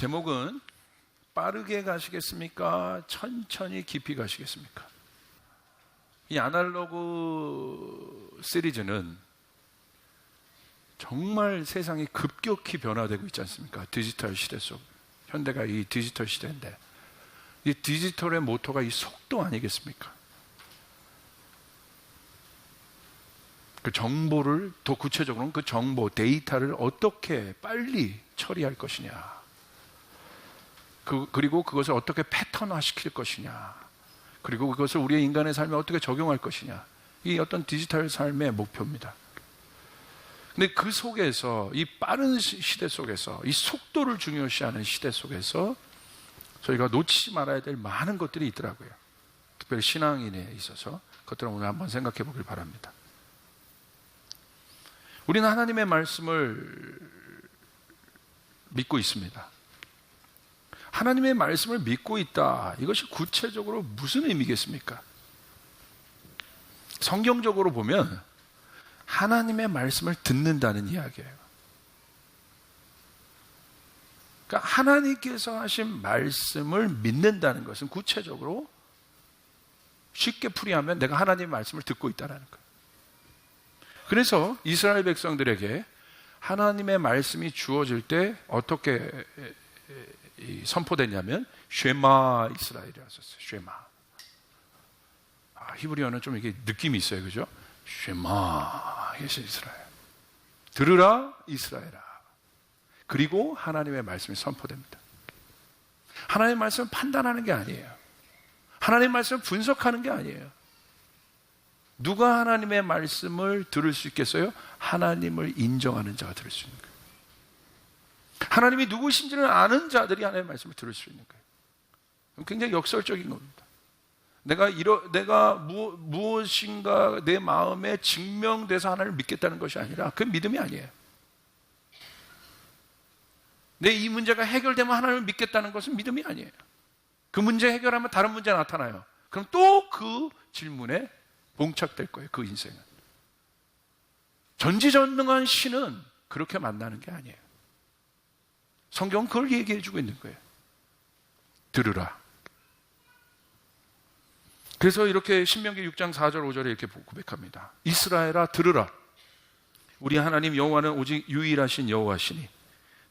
제목은 빠르게 가시겠습니까? 천천히 깊이 가시겠습니까? 이 아날로그 시리즈는 정말 세상이 급격히 변화되고 있지 않습니까? 디지털 시대 속. 현대가 이 디지털 시대인데, 이 디지털의 모토가 이 속도 아니겠습니까? 그 정보를, 더 구체적으로는 그 정보, 데이터를 어떻게 빨리 처리할 것이냐, 그리고 그것을 어떻게 패턴화 시킬 것이냐, 그리고 그것을 우리의 인간의 삶에 어떻게 적용할 것이냐, 이 어떤 디지털 삶의 목표입니다. 근데 그 속에서, 이 빠른 시대 속에서, 이 속도를 중요시하는 시대 속에서 저희가 놓치지 말아야 될 많은 것들이 있더라고요. 특별히 신앙인에 있어서 그것들을 오늘 한번 생각해 보길 바랍니다. 우리는 하나님의 말씀을 믿고 있습니다. 하나님의 말씀을 믿고 있다, 이것이 구체적으로 무슨 의미겠습니까? 성경적으로 보면 하나님의 말씀을 듣는다는 이야기예요. 그러니까 하나님께서 하신 말씀을 믿는다는 것은 구체적으로 쉽게 풀이하면 내가 하나님의 말씀을 듣고 있다는 거예요. 그래서 이스라엘 백성들에게 하나님의 말씀이 주어질 때 어떻게 선포됐냐면 쉐마 이스라엘이라고 썼어요. 쉐마. 히브리어는 좀 이게 느낌이 있어요, 그죠? 쉐마 이스라엘. 들으라 이스라엘아. 그리고 하나님의 말씀이 선포됩니다. 하나님의 말씀을 판단하는 게 아니에요. 하나님의 말씀을 분석하는 게 아니에요. 누가 하나님의 말씀을 들을 수 있겠어요? 하나님을 인정하는 자가 들을 수 있는 거예요. 하나님이 누구신지를 아는 자들이 하나님의 말씀을 들을 수 있는 거예요. 굉장히 역설적인 겁니다. 내가 무엇인가 내 마음에 증명돼서 하나님을 믿겠다는 것이 아니라, 그건 믿음이 아니에요. 내 이 문제가 해결되면 하나님을 믿겠다는 것은 믿음이 아니에요. 그 문제 해결하면 다른 문제가 나타나요. 그럼 또 그 질문에 봉착될 거예요, 그 인생은. 전지전능한 신은 그렇게 만나는 게 아니에요. 성경은 그걸 얘기해 주고 있는 거예요. 들으라. 그래서 이렇게 신명기 6장 4절 5절에 이렇게 고백합니다. 이스라엘아 들으라. 우리 하나님 여호와는 오직 유일하신 여호와시니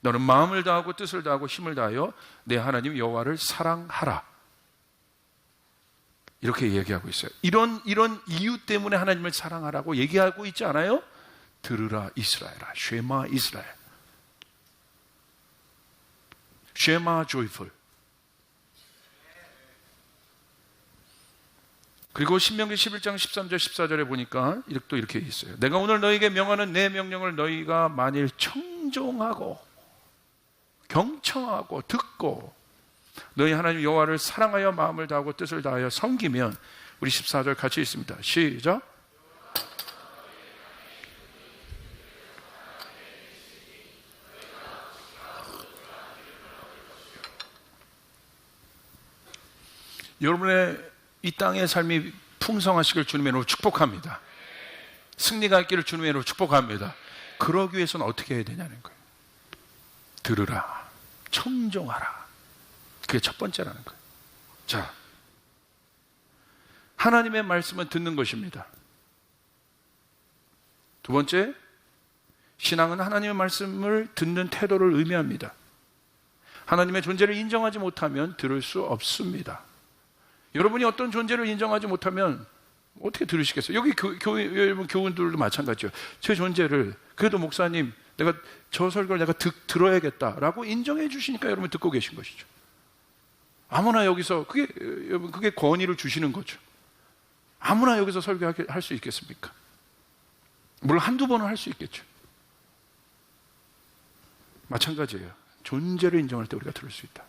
너는 마음을 다하고 뜻을 다하고 힘을 다하여 내 하나님 여호와를 사랑하라. 이렇게 얘기하고 있어요. 이런 이유 때문에 하나님을 사랑하라고 얘기하고 있지 않아요? 들으라 이스라엘아. 쉐마 이스라엘. 쉐마 조이풀. 그리고 신명기 11장 13절 14절에 보니까 또 이렇게 있어요. 내가 오늘 너에게 명하는 내 명령을 너희가 만일 청종하고 경청하고 듣고 너희 하나님 여호와를 사랑하여 마음을 다하고 뜻을 다하여 섬기면, 우리 14절 같이 있습니다. 시작. 여러분의 이 땅의 삶이 풍성하시길 주님의 이름으로 축복합니다. 승리가 있기를 주님의 이름으로 축복합니다. 그러기 위해서는 어떻게 해야 되냐는 거예요. 들으라, 청종하라. 그게 첫 번째라는 거예요. 자, 하나님의 말씀은 듣는 것입니다. 두 번째, 신앙은 하나님의 말씀을 듣는 태도를 의미합니다. 하나님의 존재를 인정하지 못하면 들을 수 없습니다. 여러분이 어떤 존재를 인정하지 못하면 어떻게 들으시겠어요? 여기 여러분 교훈들도 마찬가지죠. 제 존재를, 그래도 목사님 내가 저 설교를 내가 들어야겠다라고 인정해 주시니까 여러분 듣고 계신 것이죠. 아무나 여기서 그게 권위를 주시는 거죠. 아무나 여기서 설교할 수 있겠습니까? 물론 한두 번은 할 수 있겠죠. 마찬가지예요. 존재를 인정할 때 우리가 들을 수 있다.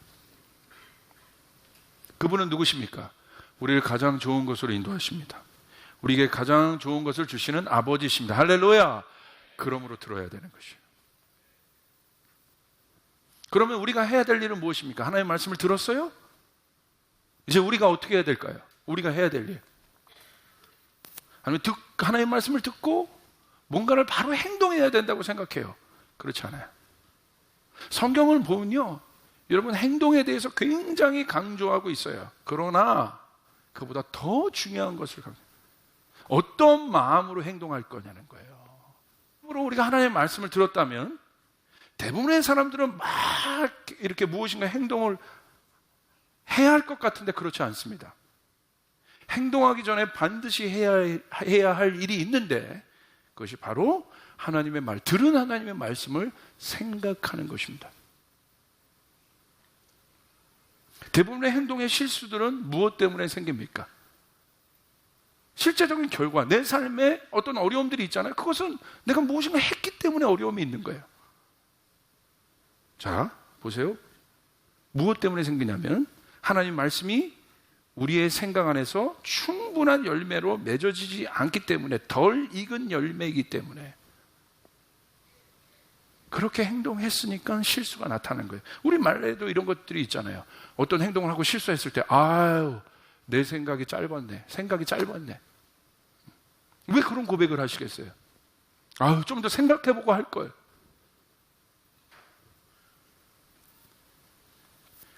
그분은 누구십니까? 우리를 가장 좋은 것으로 인도하십니다. 우리에게 가장 좋은 것을 주시는 아버지십니다. 할렐루야! 그러므로 들어야 되는 것이에요. 그러면 우리가 해야 될 일은 무엇입니까? 하나님의 말씀을 들었어요? 이제 우리가 어떻게 해야 될까요? 우리가 해야 될 일. 아니면 하나님의 말씀을 듣고 뭔가를 바로 행동해야 된다고 생각해요. 그렇지 않아요. 성경을 보면요, 여러분, 행동에 대해서 굉장히 강조하고 있어요. 그러나 그보다 더 중요한 것을 어떤 마음으로 행동할 거냐는 거예요. 우리가 하나님의 말씀을 들었다면 대부분의 사람들은 막 이렇게 무엇인가 행동을 해야 할 것 같은데 그렇지 않습니다. 행동하기 전에 반드시 해야 할 일이 있는데 그것이 바로 하나님의 말, 들은 하나님의 말씀을 생각하는 것입니다. 대부분의 행동의 실수들은 무엇 때문에 생깁니까? 실제적인 결과, 내 삶에 어떤 어려움들이 있잖아요. 그것은 내가 무엇인가 했기 때문에 어려움이 있는 거예요. 자, 보세요. 무엇 때문에 생기냐면 하나님 말씀이 우리의 생각 안에서 충분한 열매로 맺어지지 않기 때문에, 덜 익은 열매이기 때문에 그렇게 행동했으니까 실수가 나타나는 거예요. 우리 말에도 이런 것들이 있잖아요. 어떤 행동을 하고 실수했을 때 아유, 내 생각이 짧았네. 왜 그런 고백을 하시겠어요? 아유, 좀 더 생각해보고 할 걸.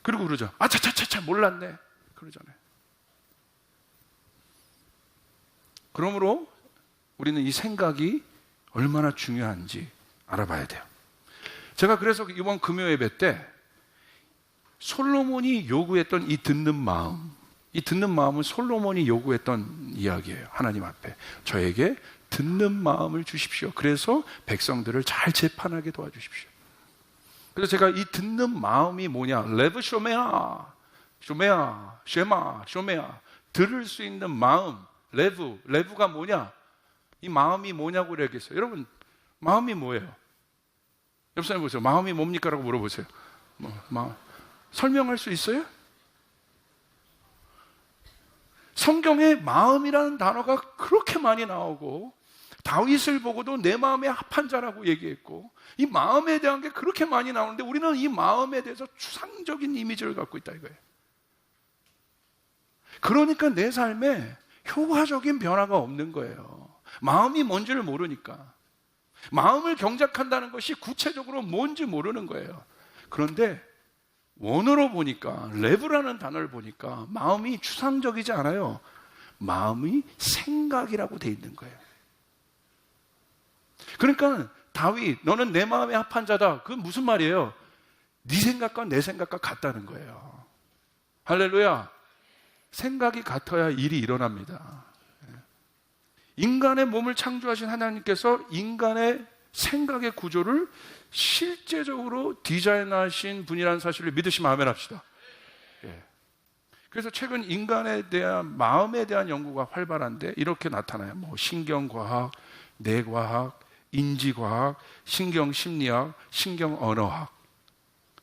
그리고 그러죠. 아차차차차 몰랐네. 그러잖아요. 그러므로 우리는 이 생각이 얼마나 중요한지 알아봐야 돼요. 제가 그래서 이번 금요 예배 때 솔로몬이 요구했던 이 듣는 마음은 솔로몬이 요구했던 이야기예요. 하나님 앞에 저에게 듣는 마음을 주십시오. 그래서 백성들을 잘 재판하게 도와주십시오. 그래서 제가 이 듣는 마음이 뭐냐, 레브 쇼메아, 쉐마, 들을 수 있는 마음, 레브가 뭐냐, 이 마음이 뭐냐고 그러겠어요. 여러분, 마음이 뭐예요? 옆 사람 보세요. 마음이 뭡니까? 라고 물어보세요. 설명할 수 있어요? 성경에 마음이라는 단어가 그렇게 많이 나오고 다윗을 보고도 내 마음에 합한 자라고 얘기했고 이 마음에 대한 게 그렇게 많이 나오는데 우리는 이 마음에 대해서 추상적인 이미지를 갖고 있다 이거예요. 그러니까 내 삶에 효과적인 변화가 없는 거예요. 마음이 뭔지를 모르니까. 마음을 경작한다는 것이 구체적으로 뭔지 모르는 거예요. 그런데 원어로 보니까, 레브라는 단어를 보니까 마음이 추상적이지 않아요. 마음이 생각이라고 돼 있는 거예요. 그러니까 다윗, 너는 내 마음에 합한 자다. 그건 무슨 말이에요? 네 생각과 내 생각과 같다는 거예요. 할렐루야. 생각이 같아야 일이 일어납니다. 인간의 몸을 창조하신 하나님께서 인간의 생각의 구조를 실제적으로 디자인하신 분이라는 사실을 믿으시면 아멘 합시다. 그래서 최근 인간에 대한, 마음에 대한 연구가 활발한데 이렇게 나타나요. 신경과학, 뇌과학, 인지과학, 신경심리학, 신경언어학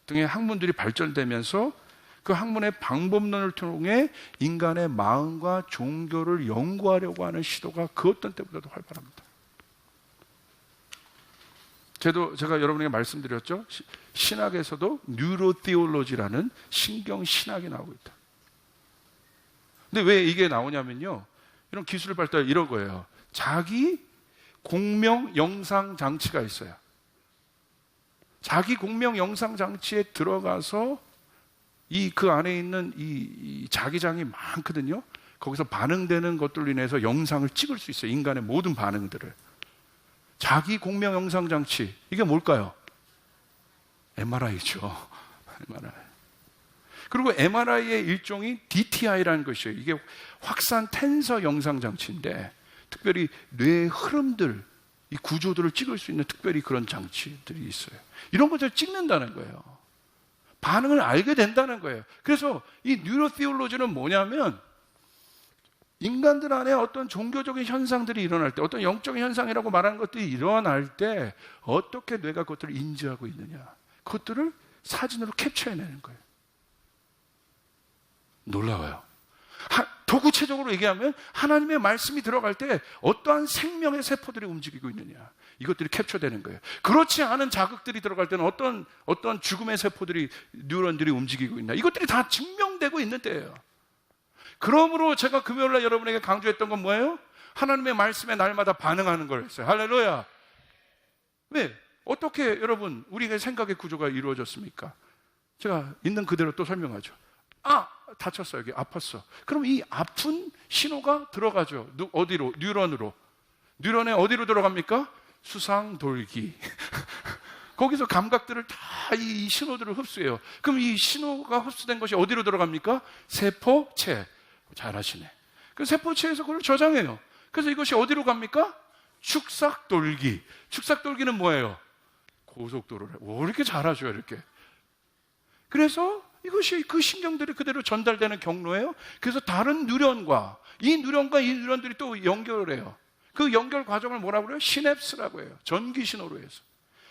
등의 학문들이 발전되면서 그 학문의 방법론을 통해 인간의 마음과 종교를 연구하려고 하는 시도가 그 어떤 때보다도 활발합니다. 제가 여러분에게 말씀드렸죠. 신학에서도 뉴로티올로지라는 신경신학이 나오고 있다. 근데 왜 이게 나오냐면요, 이런 기술 발달 이런 거예요. 자기 공명 영상 장치가 있어요. 자기 공명 영상 장치에 들어가서 그 안에 있는 이 자기장이 많거든요. 거기서 반응되는 것들로 인해서 영상을 찍을 수 있어요. 인간의 모든 반응들을. 자기 공명 영상 장치. 이게 뭘까요? MRI죠. MRI. 그리고 MRI의 일종이 DTI라는 것이에요. 이게 확산 텐서 영상 장치인데 특별히 뇌의 흐름들, 이 구조들을 찍을 수 있는 특별히 그런 장치들이 있어요. 이런 것들을 찍는다는 거예요. 반응을 알게 된다는 거예요. 그래서 이 뉴로티올로지는 뭐냐면 인간들 안에 어떤 종교적인 현상들이 일어날 때, 어떤 영적인 현상이라고 말하는 것들이 일어날 때 어떻게 뇌가 그것들을 인지하고 있느냐, 그것들을 사진으로 캡처해내는 거예요. 놀라워요. 더 구체적으로 얘기하면 하나님의 말씀이 들어갈 때 어떠한 생명의 세포들이 움직이고 있느냐, 이것들이 캡처되는 거예요. 그렇지 않은 자극들이 들어갈 때는 어떤 죽음의 세포들이, 뉴런들이 움직이고 있나, 이것들이 다 증명되고 있는 때예요. 그러므로 제가 금요일날 여러분에게 강조했던 건 뭐예요? 하나님의 말씀에 날마다 반응하는 걸 했어요. 할렐루야. 왜? 어떻게 여러분 우리의 생각의 구조가 이루어졌습니까? 제가 있는 그대로 또 설명하죠. 다쳤어. 여기 아팠어. 그럼 이 아픈 신호가 들어가죠. 어디로? 뉴런으로. 뉴런에 어디로 들어갑니까? 수상돌기. 거기서 감각들을 다 이 신호들을 흡수해요. 그럼 이 신호가 흡수된 것이 어디로 들어갑니까? 세포체. 잘하시네. 그 세포체에서 그걸 저장해요. 그래서 이것이 어디로 갑니까? 축삭돌기. 축삭돌기는 뭐예요? 고속도로를. 왜 이렇게 잘하죠, 이렇게. 그래서 이것이 그 신경들이 그대로 전달되는 경로예요. 그래서 다른 뉴런과 이 뉴런들이 또 연결해요. 그 연결 과정을 뭐라고 그래요? 시냅스라고 해요. 전기 신호로 해서.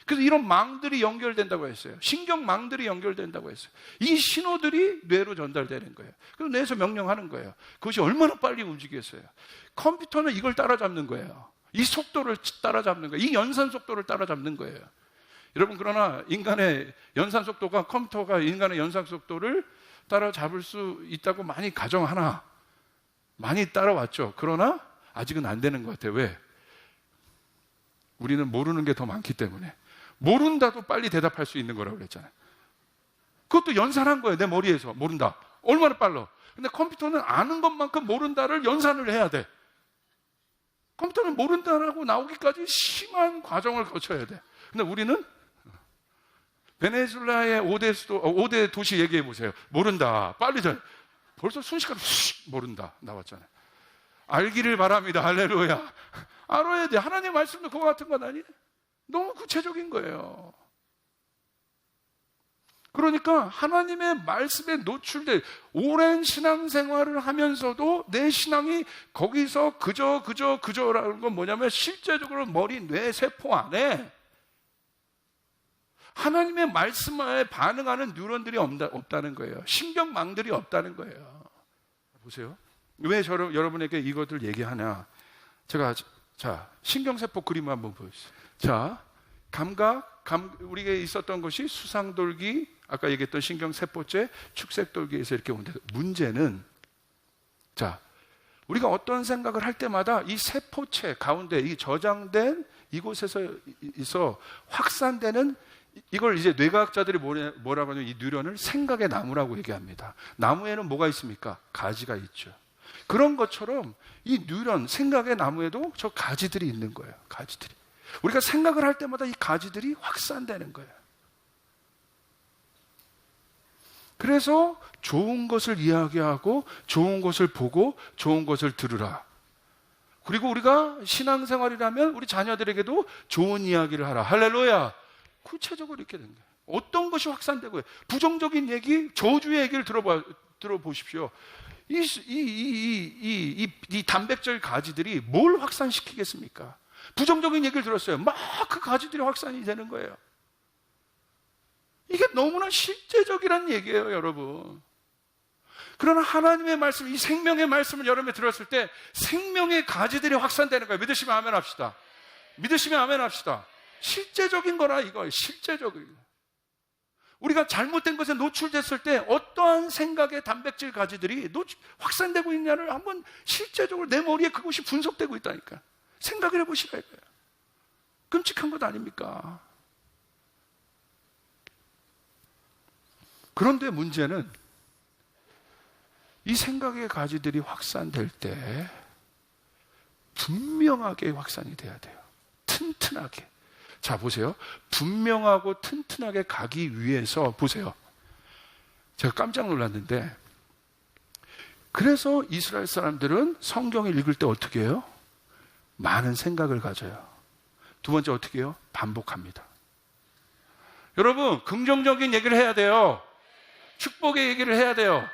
그래서 이런 망들이 연결된다고 했어요. 신경망들이 연결된다고 했어요. 이 신호들이 뇌로 전달되는 거예요. 그래서 뇌에서 명령하는 거예요. 그것이 얼마나 빨리 움직였어요. 컴퓨터는 이걸 따라잡는 거예요. 이 속도를 따라잡는 거예요. 이 연산 속도를 따라잡는 거예요. 여러분, 그러나 인간의 연산 속도가, 컴퓨터가 인간의 연산 속도를 따라잡을 수 있다고 많이 가정하나, 많이 따라왔죠. 그러나 아직은 안 되는 것 같아요. 왜? 우리는 모르는 게 더 많기 때문에. 모른다도 빨리 대답할 수 있는 거라고 그랬잖아요. 그것도 연산한 거예요. 내 머리에서. 모른다. 얼마나 빨라. 근데 컴퓨터는 아는 것만큼 모른다를 연산을 해야 돼. 컴퓨터는 모른다라고 나오기까지 심한 과정을 거쳐야 돼. 근데 우리는 베네수엘라의 5대 도시 얘기해 보세요. 모른다. 빨리 잘. 벌써 순식간에 모른다. 나왔잖아요. 알기를 바랍니다. 할렐루야. 알아야 돼. 하나님의 말씀도 그거 같은 건 아니에요. 너무 구체적인 거예요. 그러니까 하나님의 말씀에 노출될 오랜 신앙생활을 하면서도 내 신앙이 거기서 그저라는 건 뭐냐면 실제적으로 머리, 뇌, 세포 안에 하나님의 말씀에 반응하는 뉴런들이 없다는 거예요. 신경망들이 없다는 거예요. 보세요. 왜 여러분에게 이것들 얘기하냐? 제가 신경세포 그림 한번 보여주세요. 자, 우리가 있었던 것이 수상돌기, 아까 얘기했던 신경세포체, 축색돌기에서 이렇게 오는데, 문제는, 우리가 어떤 생각을 할 때마다 이 세포체 가운데 이 저장된 이곳에서 확산되는, 이걸 이제 뇌과학자들이 뭐라고 하냐면 이 뉴런을 생각의 나무라고 얘기합니다. 나무에는 뭐가 있습니까? 가지가 있죠. 그런 것처럼 이 뉴런, 생각의 나무에도 저 가지들이 있는 거예요. 가지들이. 우리가 생각을 할 때마다 이 가지들이 확산되는 거예요. 그래서 좋은 것을 이야기하고 좋은 것을 보고 좋은 것을 들으라. 그리고 우리가 신앙생활이라면 우리 자녀들에게도 좋은 이야기를 하라. 할렐루야. 구체적으로 이렇게 된 거예요. 어떤 것이 확산되고요. 부정적인 얘기, 저주의 얘기를 들어보십시오. 이 단백질 가지들이 뭘 확산시키겠습니까? 부정적인 얘기를 들었어요. 막 그 가지들이 확산이 되는 거예요. 이게 너무나 실제적이란 얘기예요, 여러분. 그러나 하나님의 말씀, 이 생명의 말씀을 여러분이 들었을 때 생명의 가지들이 확산되는 거예요. 믿으시면 아멘 합시다. 믿으시면 아멘 합시다. 실제적인 거라 이거예요. 실제적인. 우리가 잘못된 것에 노출됐을 때 어떠한 생각의 단백질 가지들이 확산되고 있냐를 한번 실제적으로 내 머리에 그것이 분석되고 있다니까. 생각을 해보시라 이거예요. 끔찍한 것 아닙니까? 그런데 문제는 이 생각의 가지들이 확산될 때 분명하게 확산이 돼야 돼요. 튼튼하게. 자, 보세요. 분명하고 튼튼하게 가기 위해서, 보세요. 제가 깜짝 놀랐는데, 그래서 이스라엘 사람들은 성경을 읽을 때 어떻게 해요? 많은 생각을 가져요. 두 번째 어떻게 해요? 반복합니다. 여러분, 긍정적인 얘기를 해야 돼요. 축복의 얘기를 해야 돼요.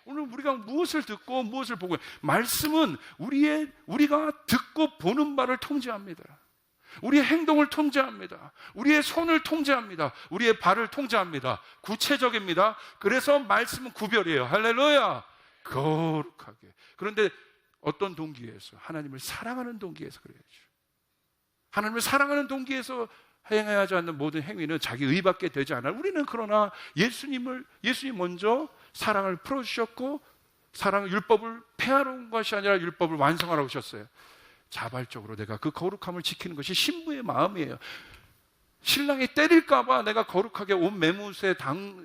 오늘 우리가 무엇을 듣고 무엇을 보고, 말씀은 우리가 듣고 보는 바를 통제합니다. 우리의 행동을 통제합니다. 우리의 손을 통제합니다. 우리의 발을 통제합니다. 구체적입니다. 그래서 말씀은 구별이에요. 할렐루야. 거룩하게. 그런데 어떤 동기에서? 하나님을 사랑하는 동기에서 그래야죠. 하나님을 사랑하는 동기에서 행해야 하지 않는 모든 행위는 자기 의밖에 되지 않아요. 우리는 그러나 예수님 먼저 사랑을 풀어주셨고, 사랑의 율법을 폐하러 온 것이 아니라 율법을 완성하러 오셨어요. 자발적으로 내가 그 거룩함을 지키는 것이 신부의 마음이에요. 신랑이 때릴까봐 내가 거룩하게 옷 매무새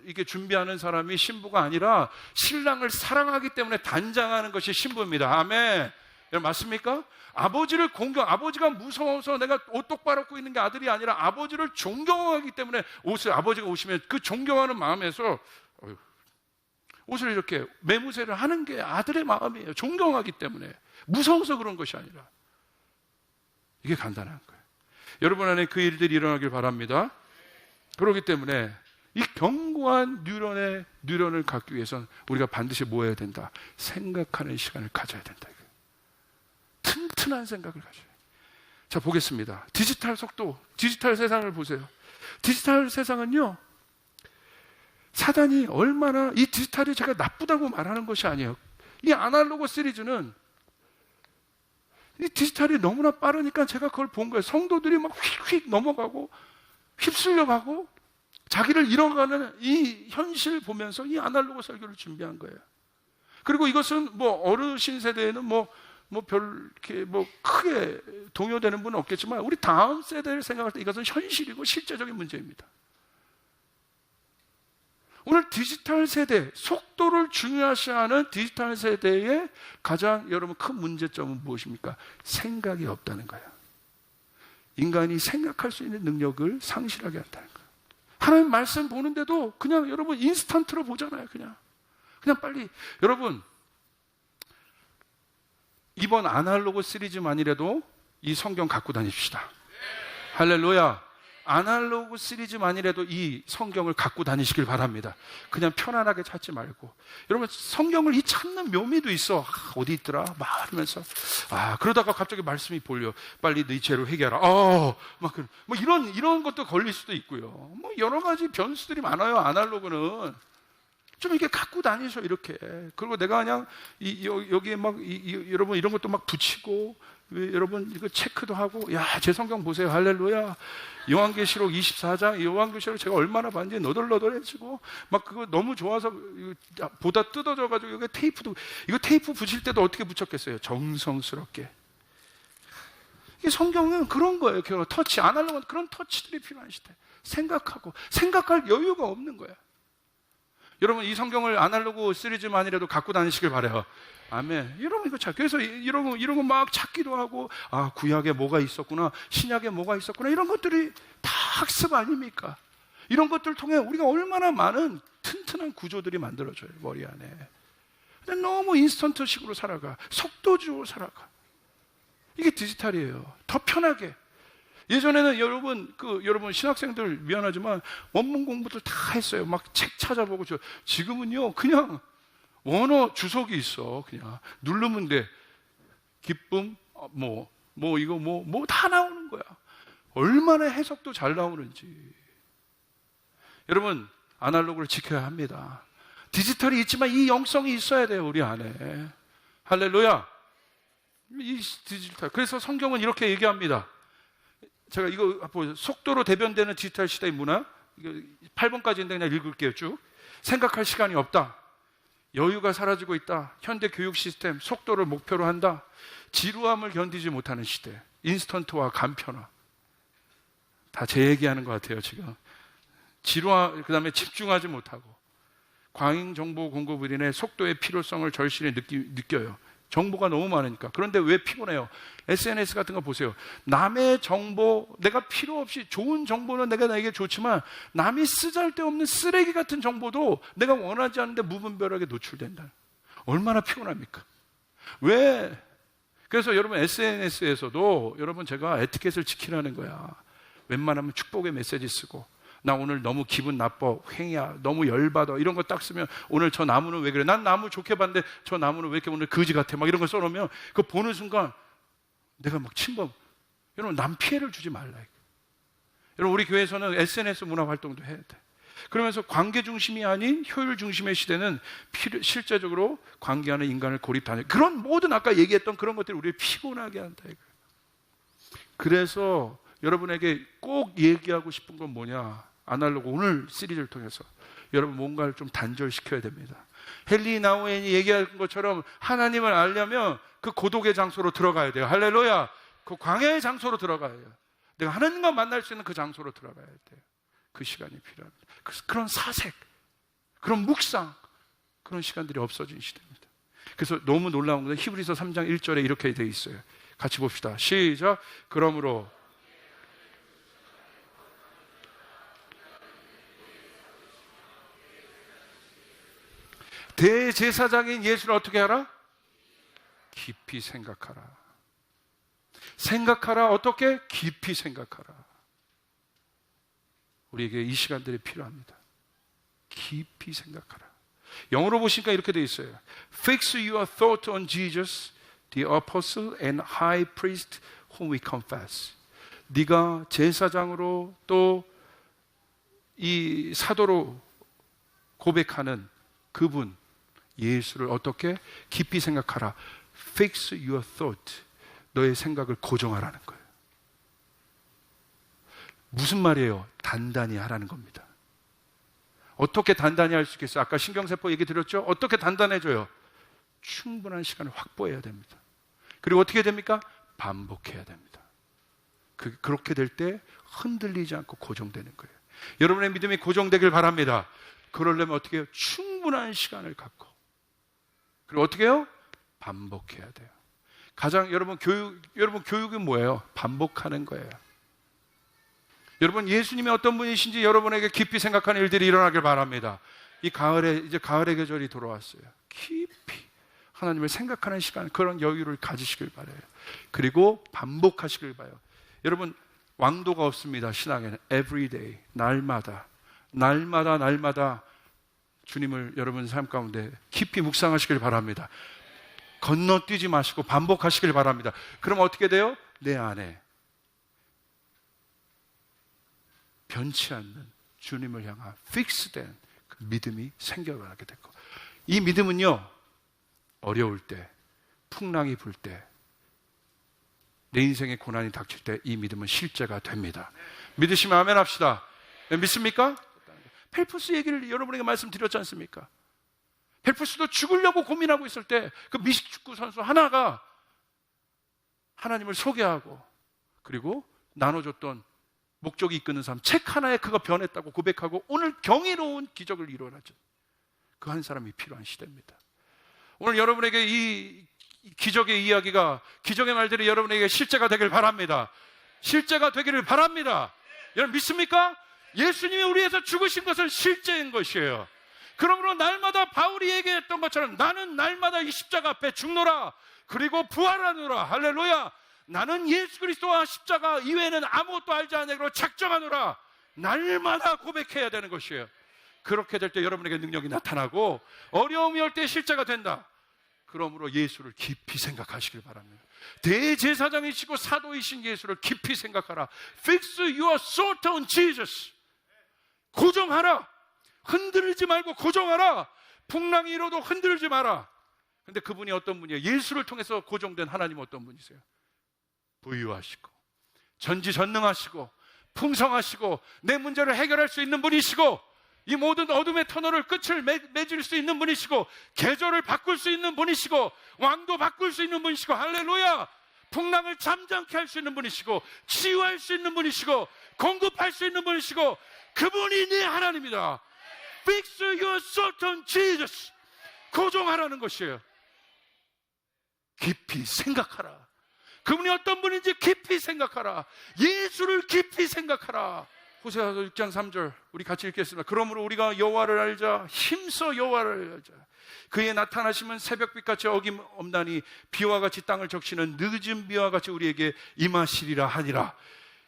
이게 준비하는 사람이 신부가 아니라 신랑을 사랑하기 때문에 단장하는 것이 신부입니다. 아멘. 여러분 맞습니까? 아버지를 아버지가 무서워서 내가 옷 똑바로 입고 있는 게 아들이 아니라 아버지를 존경하기 때문에 아버지가 오시면 그 존경하는 마음에서 옷을 이렇게 매무새를 하는 게 아들의 마음이에요. 존경하기 때문에. 무서워서 그런 것이 아니라. 이게 간단한 거예요. 여러분 안에 그 일들이 일어나길 바랍니다. 그렇기 때문에 이 견고한 뉴런을 갖기 위해서는 우리가 반드시 뭐 해야 된다? 생각하는 시간을 가져야 된다. 튼튼한 생각을 가져야 돼요. 자, 보겠습니다. 디지털 속도, 디지털 세상을 보세요. 디지털 세상은요, 사단이 얼마나, 이 디지털이 제가 나쁘다고 말하는 것이 아니에요. 이 아날로그 시리즈는 이 디지털이 너무나 빠르니까 제가 그걸 본 거예요. 성도들이 막 휙휙 넘어가고 휩쓸려가고 자기를 잃어가는 이 현실 보면서 이 아날로그 설교를 준비한 거예요. 그리고 이것은 뭐 어르신 세대에는 이렇게 크게 동요되는 분은 없겠지만 우리 다음 세대를 생각할 때 이것은 현실이고 실제적인 문제입니다. 오늘 디지털 세대, 속도를 중요시하는 디지털 세대의 가장 여러분 큰 문제점은 무엇입니까? 생각이 없다는 거예요. 인간이 생각할 수 있는 능력을 상실하게 한다는 거예요. 하나님 말씀 보는데도 그냥 여러분 인스턴트로 보잖아요. 그냥 빨리. 여러분 이번 아날로그 시리즈만이라도 이 성경 갖고 다닙시다. 할렐루야. 아날로그 시리즈만이라도 이 성경을 갖고 다니시길 바랍니다. 그냥 편안하게 찾지 말고. 여러분 성경을 이 찾는 묘미도 있어. 어디 있더라? 막 하면서 그러다가 갑자기 말씀이 볼려. 빨리 네 죄로 회개하라. 이런 것도 걸릴 수도 있고요. 여러 가지 변수들이 많아요. 아날로그는 좀 이렇게 갖고 다니셔 이렇게. 그리고 내가 그냥 여기에 여러분 이런 것도 막 붙이고. 여러분 이거 체크도 하고 제 성경 보세요. 할렐루야. 요한계시록 24장 요한계시록 제가 얼마나 봤는지 너덜너덜해지고 막 그거 너무 좋아서 보다 뜯어져가지고 이거 테이프 붙일 때도 어떻게 붙였겠어요? 정성스럽게. 이 성경은 그런 거예요. 터치 아날로그는 그런 터치들이 필요한 시대. 생각할 여유가 없는 거야. 여러분 이 성경을 아날로그 시리즈만이라도 갖고 다니시길 바래요. 아멘. 여러분 그래서 이런 거 막 찾기도 하고 구약에 뭐가 있었구나, 신약에 뭐가 있었구나 이런 것들이 다 학습 아닙니까? 이런 것들을 통해 우리가 얼마나 많은 튼튼한 구조들이 만들어져요 머리 안에. 근데 너무 인스턴트식으로 살아가, 속도주로 살아가. 이게 디지털이에요. 더 편하게. 예전에는 여러분 신학생들 미안하지만 원문 공부들 다 했어요. 막 책 찾아보고 지금은요 그냥 원어 주석이 있어. 그냥 누르면 돼. 기쁨 이거 다 나오는 거야. 얼마나 해석도 잘 나오는지. 여러분 아날로그를 지켜야 합니다. 디지털이 있지만 이 영성이 있어야 돼요 우리 안에. 할렐루야. 이 디지털. 그래서 성경은 이렇게 얘기합니다. 제가 이거 속도로 대변되는 디지털 시대의 문화 8번까지인데 그냥 읽을게요. 쭉. 생각할 시간이 없다. 여유가 사라지고 있다. 현대 교육 시스템 속도를 목표로 한다. 지루함을 견디지 못하는 시대. 인스턴트와 간편화. 다 제 얘기하는 것 같아요 지금. 지루함, 그 다음에 집중하지 못하고 과잉 정보 공급으로 인해 속도의 필요성을 절실히 느껴요. 정보가 너무 많으니까. 그런데 왜 피곤해요? SNS 같은 거 보세요. 남의 정보, 내가 필요 없이 좋은 정보는 나에게 좋지만 남이 쓰잘데없는 쓰레기 같은 정보도 내가 원하지 않는데 무분별하게 노출된다. 얼마나 피곤합니까? 왜? 그래서 여러분 SNS에서도 여러분 제가 에티켓을 지키라는 거야. 웬만하면 축복의 메시지 쓰고 나 오늘 너무 기분 나빠, 횡이야, 너무 열받아 이런 거 딱 쓰면 오늘 저 나무는 왜 그래? 난 나무 좋게 봤는데 저 나무는 왜 이렇게 오늘 거지 같아? 막 이런 거 써놓으면 그거 보는 순간 내가 막 침범. 여러분 남 피해를 주지 말라. 여러분 우리 교회에서는 SNS 문화 활동도 해야 돼. 그러면서 관계 중심이 아닌 효율 중심의 시대는 실제적으로 관계하는 인간을 고립하는 그런 모든 아까 얘기했던 그런 것들이 우리를 피곤하게 한다. 그래서 여러분에게 꼭 얘기하고 싶은 건 뭐냐? 아날로그 오늘 시리즈를 통해서 여러분 뭔가를 좀 단절시켜야 됩니다. 헨리 나우엔이 얘기한 것처럼 하나님을 알려면 그 고독의 장소로 들어가야 돼요. 할렐루야. 그 광야의 장소로 들어가야 돼요. 내가 하나님과 만날 수 있는 그 장소로 들어가야 돼요. 그 시간이 필요합니다. 그래서 그런 사색, 그런 묵상, 그런 시간들이 없어진 시대입니다. 그래서 너무 놀라운 것은 히브리서 3장 1절에 이렇게 되어 있어요. 같이 봅시다. 시작. 그러므로 대제사장인 예수를 어떻게 하라? 깊이 생각하라. 생각하라. 어떻게? 깊이 생각하라. 우리에게 이 시간들이 필요합니다. 깊이 생각하라. 영어로 보시니까 이렇게 되어 있어요. Fix your thought on Jesus, the apostle and high priest whom we confess. 네가 제사장으로 또 이 사도로 고백하는 그분 예수를 어떻게 깊이 생각하라. Fix your thought. 너의 생각을 고정하라는 거예요. 무슨 말이에요? 단단히 하라는 겁니다. 어떻게 단단히 할 수 있겠어요? 아까 신경세포 얘기 드렸죠? 어떻게 단단해져요? 충분한 시간을 확보해야 됩니다. 그리고 어떻게 됩니까? 반복해야 됩니다. 그렇게 될 때 흔들리지 않고 고정되는 거예요. 여러분의 믿음이 고정되길 바랍니다. 그러려면 어떻게 해요? 충분한 시간을 갖고. 그리고 어떻게 해요? 반복해야 돼요. 가장 여러분 교육은 뭐예요? 반복하는 거예요. 여러분 예수님이 어떤 분이신지 여러분에게 깊이 생각하는 일들이 일어나길 바랍니다. 이 가을에 이제 가을의 계절이 돌아왔어요. 깊이 하나님을 생각하는 시간, 그런 여유를 가지시길 바라요. 그리고 반복하시길 바라요. 여러분 왕도가 없습니다. 신앙에는 every day, 날마다 주님을 여러분 삶 가운데 깊이 묵상하시길 바랍니다. 건너뛰지 마시고 반복하시길 바랍니다. 그럼 어떻게 돼요? 내 안에 변치 않는 주님을 향한 픽스된 그 믿음이 생겨나게 됐고, 이 믿음은요 어려울 때, 풍랑이 불 때, 내 인생에 고난이 닥칠 때 이 믿음은 실제가 됩니다. 믿으시면 아멘 합시다. 네, 믿습니까? 펠프스 얘기를 여러분에게 말씀드렸지 않습니까? 펠프스도 죽으려고 고민하고 있을 때 그 미식축구 선수 하나가 하나님을 소개하고 그리고 나눠줬던 목적이 이끄는 삶, 책 하나에 그가 변했다고 고백하고 오늘 경이로운 기적을 이루어나죠. 그 한 사람이 필요한 시대입니다. 오늘 여러분에게 이 기적의 이야기가, 기적의 말들이 여러분에게 실제가 되길 바랍니다. 실제가 되기를 바랍니다. 여러분 믿습니까? 예수님이 우리에서 죽으신 것은 실제인 것이에요. 그러므로 날마다 바울이 얘기했던 것처럼 나는 날마다 이 십자가 앞에 죽노라, 그리고 부활하노라. 할렐루야. 나는 예수 그리스도와 십자가 이외에는 아무것도 알지 않으므로 작정하노라. 날마다 고백해야 되는 것이에요. 그렇게 될 때 여러분에게 능력이 나타나고 어려움이 올 때 실제가 된다. 그러므로 예수를 깊이 생각하시길 바랍니다. 대제사장이시고 사도이신 예수를 깊이 생각하라. Fix your thought on Jesus. 고정하라. 흔들지 말고 고정하라. 풍랑이 일어도 흔들지 마라. 근데 그분이 어떤 분이에요? 예수를 통해서 고정된 하나님은 어떤 분이세요? 부유하시고 전지전능하시고 풍성하시고 내 문제를 해결할 수 있는 분이시고 이 모든 어둠의 터널을 끝을 맺을 수 있는 분이시고 계절을 바꿀 수 있는 분이시고 왕도 바꿀 수 있는 분이시고, 할렐루야. 풍랑을 잠잠케 할 수 있는 분이시고 치유할 수 있는 분이시고 공급할 수 있는 분이시고 그분이 네 하나님이다. Fix your thought on Jesus. 고정하라는 것이에요. 깊이 생각하라. 그분이 어떤 분인지 깊이 생각하라. 예수를 깊이 생각하라. 호세아서 6장 3절 우리 같이 읽겠습니다. 그러므로 우리가 여호와를 알자. 힘써 여호와를 알자. 그의 나타나심은 새벽빛같이 어김없나니 비와 같이 땅을 적시는 늦은 비와 같이 우리에게 임하시리라 하니라.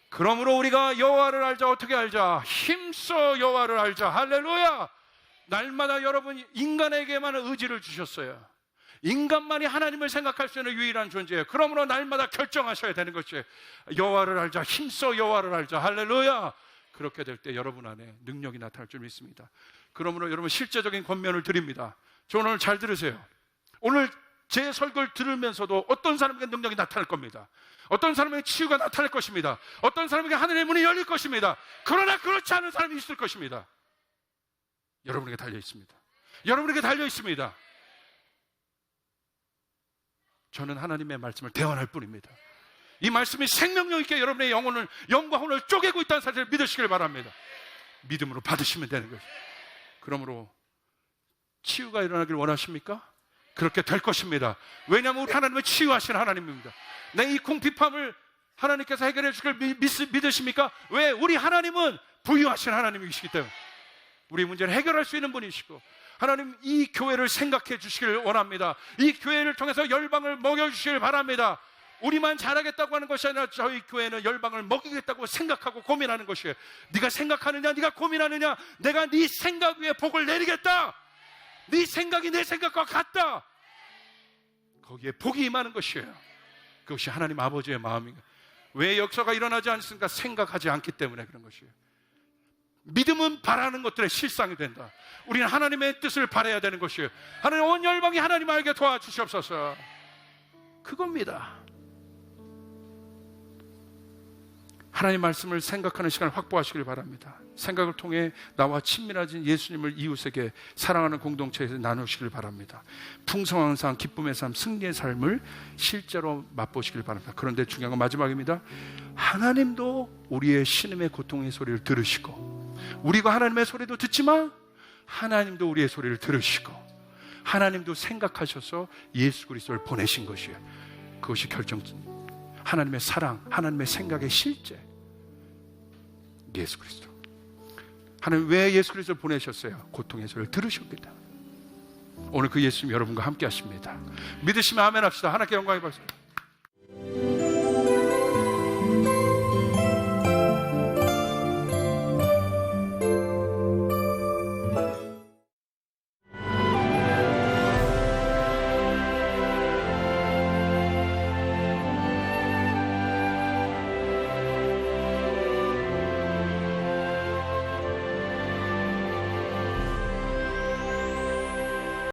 그러므로 우리가 여호와를 알자. 어떻게 알자? 힘써 여호와를 알자. 할렐루야. 날마다 여러분 인간에게만 의지를 주셨어요. 인간만이 하나님을 생각할 수 있는 유일한 존재예요. 그러므로 날마다 결정하셔야 되는 것이에요. 여호와를 알자. 힘써 여호와를 알자. 할렐루야. 그렇게 될 때 여러분 안에 능력이 나타날 줄 믿습니다. 그러므로 여러분 실제적인 권면을 드립니다. 저는 오늘 잘 들으세요. 오늘 제 설교를 들으면서도 어떤 사람에게 능력이 나타날 겁니다. 어떤 사람에게 치유가 나타날 것입니다. 어떤 사람에게 하늘의 문이 열릴 것입니다. 그러나 그렇지 않은 사람이 있을 것입니다. 여러분에게 달려 있습니다. 여러분에게 달려 있습니다. 저는 하나님의 말씀을 대언할 뿐입니다. 이 말씀이 생명력 있게 여러분의 영혼을, 영과 혼을 쪼개고 있다는 사실을 믿으시길 바랍니다. 믿음으로 받으시면 되는 거죠. 그러므로 치유가 일어나길 원하십니까? 그렇게 될 것입니다. 왜냐하면 우리 하나님은 치유하신 하나님입니다. 내 이 궁핍함을 하나님께서 해결해 주길 믿으십니까? 왜? 우리 하나님은 부유하신 하나님이시기 때문에 우리 문제를 해결할 수 있는 분이시고, 하나님 이 교회를 생각해 주시길 원합니다. 이 교회를 통해서 열방을 먹여주시길 바랍니다. 우리만 잘하겠다고 하는 것이 아니라 저희 교회는 열방을 먹이겠다고 생각하고 고민하는 것이에요. 네가 생각하느냐, 네가 고민하느냐, 내가 네 생각 위에 복을 내리겠다. 네 생각이 내 생각과 같다. 거기에 복이 임하는 것이에요. 그것이 하나님 아버지의 마음입니다. 왜 역사가 일어나지 않습니까? 생각하지 않기 때문에 그런 것이에요. 믿음은 바라는 것들의 실상이 된다. 우리는 하나님의 뜻을 바라야 되는 것이에요. 하나님, 온 열방이 하나님 알게 도와주시옵소서. 그겁니다. 하나님 말씀을 생각하는 시간을 확보하시길 바랍니다. 생각을 통해 나와 친밀해진 예수님을 이웃에게 사랑하는 공동체에서 나누시길 바랍니다. 풍성한 삶, 기쁨의 삶, 승리의 삶을 실제로 맛보시길 바랍니다. 그런데 중요한 건 마지막입니다. 하나님도 우리의 신음의 고통의 소리를 들으시고, 우리가 하나님의 소리도 듣지만 하나님도 우리의 소리를 들으시고, 하나님도 생각하셔서 예수 그리스도를 보내신 것이에요. 그것이 하나님의 사랑, 하나님의 생각의 실제, 예수 그리스도. 하나님 왜 예수 그리스도를 보내셨어요? 고통의 소리를 들으셨기 때문에. 오늘 그 예수님 여러분과 함께 하십니다. 믿으시면 아멘 합시다. 하나님께 영광이 받습니다.